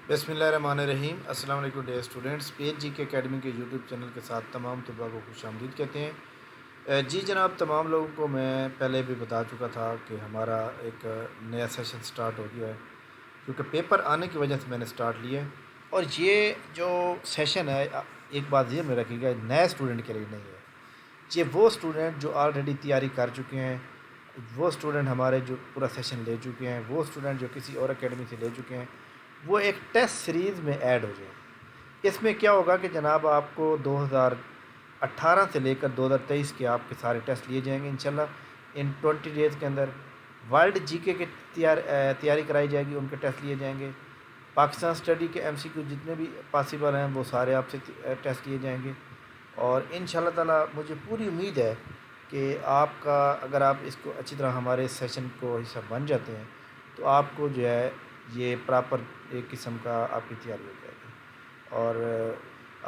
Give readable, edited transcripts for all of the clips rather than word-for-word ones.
बिस्मिल्लाहिर्रहमानिर्रहीम। अस्सलाम वालेकुम डियर स्टूडेंट्स। PHG के एकेडमी के यूट्यूब चैनल के साथ तमाम तलबा को खुशामदीद कहते हैं। जी जनाब, तमाम लोगों को मैं पहले भी बता चुका था कि हमारा एक नया सेशन स्टार्ट हो गया है, क्योंकि पेपर आने की वजह से मैंने स्टार्ट लिया है। और ये जो सेशन है, एक बात ये में रखिएगा, नए स्टूडेंट के लिए नहीं है। ये वो स्टूडेंट जो ऑलरेडी तैयारी कर चुके हैं, वो स्टूडेंट हमारे जो पूरा सेशन ले चुके हैं, वो स्टूडेंट जो किसी और एकेडमी से ले चुके हैं, वो एक टेस्ट सीरीज़ में ऐड हो जाए। इसमें क्या होगा कि जनाब आपको 2018 से लेकर 2023 के आपके सारे टेस्ट लिए जाएंगे इंशाल्लाह। इन 20 डेज़ के अंदर वर्ल्ड जीके के तैयारी कराई जाएगी, उनके टेस्ट लिए जाएंगे। पाकिस्तान स्टडी के MCQ जितने भी पॉसिबल हैं वो सारे आपसे टेस्ट लिए जाएंगे। और इंशाल्लाह ताला मुझे पूरी उम्मीद है कि आपका, अगर आप इसको अच्छी तरह हमारे सेशन को हिस्सा बन जाते हैं, तो आपको जो है ये प्रॉपर एक किस्म का आपकी तैयारी हो जाएगी। और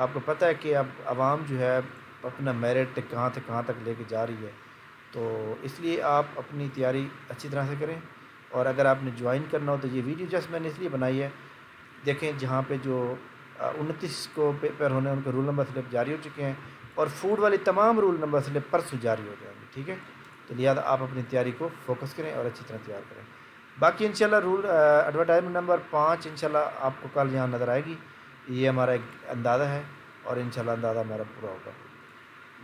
आपको पता है कि अब आवाम जो है अपना मेरिट कहाँ तक लेके जा रही है, तो इसलिए आप अपनी तैयारी अच्छी तरह से करें। और अगर आपने ज्वाइन करना हो तो ये वीडियो जस्ट मैंने इसलिए बनाई है, देखें जहाँ पे जो 29 को पेपर होने उनके रूल नंबर स्लिप जारी हो चुके हैं, और फूड वाली तमाम रूल नंबर स्लिप परसों जारी हो जाएंगे, ठीक है। तो लिहाजा आप अपनी तैयारी को फोकस करें और अच्छी तरह तैयार करें। बाकी इंशाल्लाह रूल एडवर्टाइजमेंट नंबर 5 इंशाल्लाह आपको कल यहाँ नज़र आएगी। ये हमारा एक अंदाज़ा है और इंशाल्लाह अंदाज़ा हमारा पूरा होगा।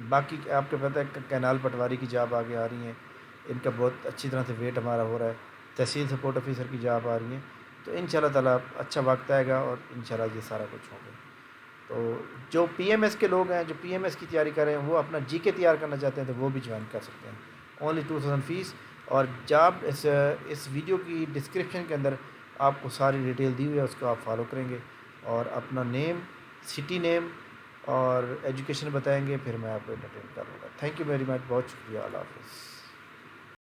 बाकी आपको पता है कैनाल पटवारी की जॉब आगे आ रही हैं, इनका बहुत अच्छी तरह से वेट हमारा हो रहा है। तहसील सपोर्ट ऑफिसर की जॉब आ रही हैं, तो इंशाल्लाह ताला अच्छा वक्त आएगा और इंशाल्लाह ये सारा कुछ होगा। तो जो PMS के लोग हैं, जो PMS की तैयारी कर रहे हैं, वो अपना GK तैयार करना चाहते हैं तो वो भी ज्वाइन कर सकते हैं। Only 2000 fees. और जॉब इस वीडियो की डिस्क्रिप्शन के अंदर आपको सारी डिटेल दी हुई है, उसको आप फॉलो करेंगे और अपना नेम, सिटी नेम और एजुकेशन बताएंगे, फिर मैं आपको एंटरटेन करूँगा। थैंक यू वेरी मच, बहुत शुक्रिया। अल्लाह हाफ़िज़।